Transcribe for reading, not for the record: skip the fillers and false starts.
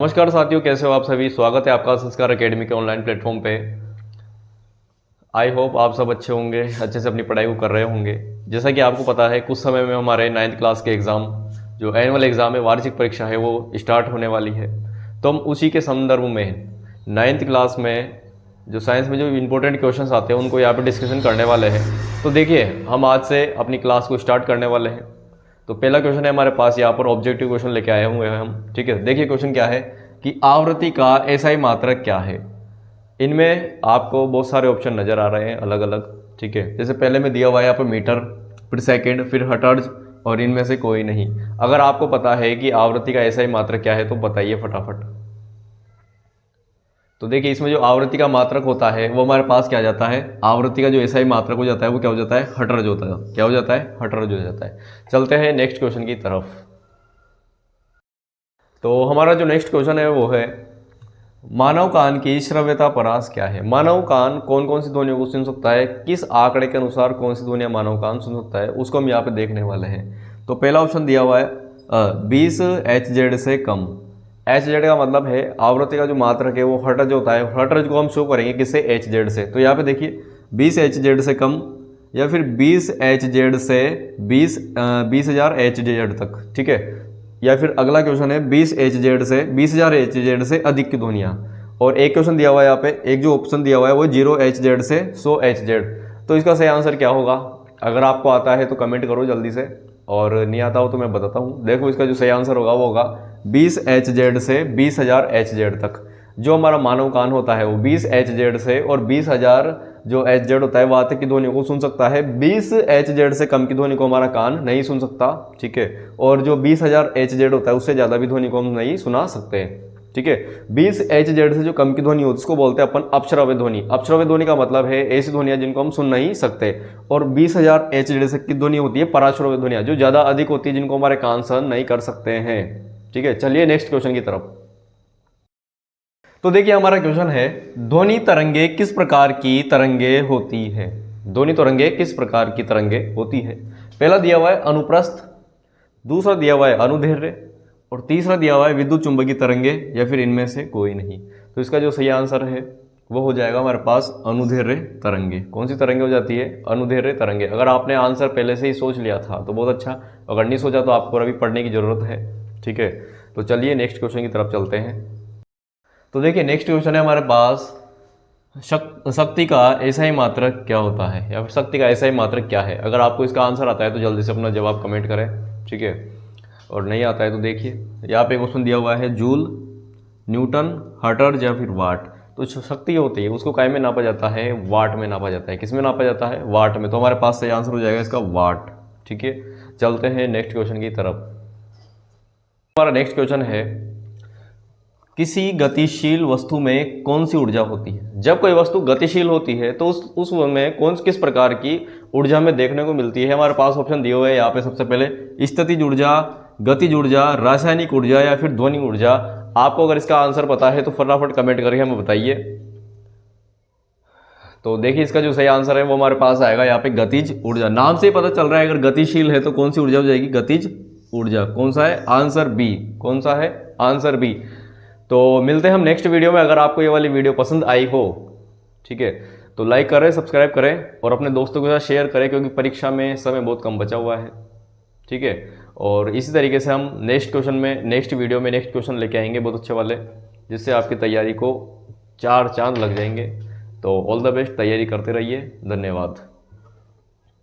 नमस्कार साथियों, कैसे हो आप सभी। स्वागत है आपका संस्कार एकेडमी के ऑनलाइन प्लेटफॉर्म पे। आई होप आप सब अच्छे होंगे, अच्छे से अपनी पढ़ाई को कर रहे होंगे। जैसा कि आपको पता है, कुछ समय में हमारे 9th क्लास के एग्ज़ाम, जो एनुअल एग्ज़ाम है, वार्षिक परीक्षा है, वो स्टार्ट होने वाली है। तो हम उसी के संदर्भ में 9th क्लास में जो साइंस में जो इंपॉर्टेंट क्वेश्चंस आते हैं उनको यहाँ पर डिस्कशन करने वाले हैं। तो देखिए, हम आज से अपनी क्लास को स्टार्ट करने वाले हैं। तो पहला क्वेश्चन है हमारे पास, यहाँ पर ऑब्जेक्टिव क्वेश्चन लेके आए हुए हैं हम। ठीक है, देखिए क्वेश्चन क्या है कि आवृत्ति का एसआई मात्रक क्या है। इनमें आपको बहुत सारे ऑप्शन नज़र आ रहे हैं अलग अलग। ठीक है, जैसे पहले में दिया हुआ है यहाँ पर मीटर, फिर सेकंड, फिर हर्ट्ज, और इनमें से कोई नहीं। अगर आपको पता है कि आवृत्ति का एसआई मात्रक क्या है तो बताइए फटाफट। तो देखिए, इसमें जो आवृत्ति का मात्रक होता है वो हमारे पास क्या जाता है, आवृत्ति का जो एसआई मात्रक हो जाता है वो क्या हो जाता है, हर्ट्ज होता है। क्या हो जाता है, हर्ट्ज हो जाता है। चलते हैं नेक्स्ट क्वेश्चन की तरफ। तो हमारा जो नेक्स्ट क्वेश्चन है वो है, मानव कान की श्रव्यता परास क्या है। मानव कान कौन कौन सी ध्वनियों को सुन सकता है, किस आंकड़े के अनुसार कौन सी ध्वनियाँ मानव कान सुन सकता है, उसको हम यहाँ पे देखने वाले हैं। तो पहला ऑप्शन दिया हुआ है 20 Hz से कम। Hz का मतलब है आवृत्ति का जो मात्रक है वो हर्ट्ज होता है। हर्ट्ज को हम शो करेंगे किससे, Hz से। तो यहाँ पे देखिए 20 Hz से कम, या फिर 20 Hz से 20,000 Hz तक। ठीक है, या फिर अगला क्वेश्चन है 20 Hz से 20,000 Hz से अधिक की ध्वनियाँ। और एक क्वेश्चन दिया हुआ है यहाँ पे, एक जो ऑप्शन दिया हुआ है वो 0 Hz से 100 Hz। तो इसका सही आंसर क्या होगा। अगर आपको आता है तो कमेंट करो जल्दी से, और नहीं आता हो तो मैं बताता हूँ। देखो, इसका जो सही आंसर होगा वो होगा 20 Hz से 20,000 Hz तक। जो हमारा मानव कान होता है वो 20 Hz से और 20,000 जो Hz होता है वहाँ तक की ध्वनियों को सुन सकता है। 20 Hz से कम की ध्वनि को हमारा कान नहीं सुन सकता। ठीक है, और जो 20,000 Hz होता है उससे ज़्यादा भी ध्वनि को हम नहीं सुना सकते। ठीक है, 20 Hz से जो कम की ध्वनि होती है उसको बोलते हैं अपन अपश्रव्य ध्वनि। अपश्रव्य ध्वनि का मतलब है ऐसी ध्वनियाँ जिनको हम सुन नहीं सकते। और 20,000 Hz से की ध्वनि होती है पराश्रव्य ध्वनियाँ, जो ज़्यादा अधिक होती है, जिनको हमारे कान सहन नहीं कर सकते हैं। ठीक है, चलिए नेक्स्ट क्वेश्चन की तरफ। तो देखिए, हमारा क्वेश्चन है, ध्वनि तरंगे किस प्रकार की तरंगे होती है। ध्वनि तरंगे किस प्रकार की तरंगे होती है। पहला दिया हुआ है अनुप्रस्थ, दूसरा दिया हुआ है अनुदैर्घ्य, और तीसरा दिया हुआ है विद्युत चुंबकीय तरंगे, या फिर इनमें से कोई नहीं। तो इसका जो सही आंसर है वो हो जाएगा हमारे पास अनुदैर्घ्य तरंगे। कौन सी तरंगे हो जाती है, अनुदैर्घ्य तरंगे। अगर आपने आंसर पहले से ही सोच लिया था तो बहुत अच्छा, अगर नहीं सोचा तो आपको अभी पढ़ने की ज़रूरत है। ठीक है, तो चलिए नेक्स्ट क्वेश्चन की तरफ चलते हैं। तो देखिए, नेक्स्ट क्वेश्चन है हमारे पास, शक्ति का एसआई मात्रक क्या होता है, या फिर शक्ति का एसआई मात्रक क्या है। अगर आपको इसका आंसर आता है तो जल्दी से अपना जवाब कमेंट करें। ठीक है, और नहीं आता है तो देखिए यहाँ पे क्वेश्चन दिया हुआ है, जूल, न्यूटन, हर्ट्ज या फिर वाट। तो जो शक्ति होती है उसको काय में नापा जाता है, वाट में नापा जाता है। किस में नापा जाता है, वाट में। तो हमारे पास सही आंसर हो जाएगा इसका वाट। ठीक है, चलते हैं नेक्स्ट क्वेश्चन की तरफ। हमारा नेक्स्ट क्वेश्चन है, किसी गतिशील वस्तु में कौन सी ऊर्जा होती है। जब कोई वस्तु गतिशील होती है तो उस में किस प्रकार की ऊर्जा में देखने को मिलती है। हमारे पास ऑप्शन दिए हुए हैं यहाँ पे। सबसे पहले स्थितिज ऊर्जा, गतिज ऊर्जा, रासायनिक ऊर्जा या फिर ध्वनि ऊर्जा। आपको अगर इसका आंसर पता है तो फटाफट कमेंट करके हमें बताइए। तो देखिए, इसका जो सही आंसर है वो हमारे पास आएगा यहाँ पे गतिज ऊर्जा। नाम से ही पता चल रहा है अगर गतिशील है तो कौन सी ऊर्जा हो जाएगी, गतिज ऊर्जा। कौन सा है, आंसर बी। कौन सा है, आंसर बी। तो मिलते हैं हम नेक्स्ट वीडियो में। अगर आपको ये वाली वीडियो पसंद आई हो, ठीक है, तो लाइक करें, सब्सक्राइब करें और अपने दोस्तों के साथ शेयर करें, क्योंकि परीक्षा में समय बहुत कम बचा हुआ है। ठीक है, और इसी तरीके से हम नेक्स्ट क्वेश्चन में, नेक्स्ट वीडियो में नेक्स्ट क्वेश्चन लेके आएंगे बहुत अच्छे वाले, जिससे आपकी तैयारी को 4 चांद लग जाएंगे। तो ऑल द बेस्ट, तैयारी करते रहिए। धन्यवाद।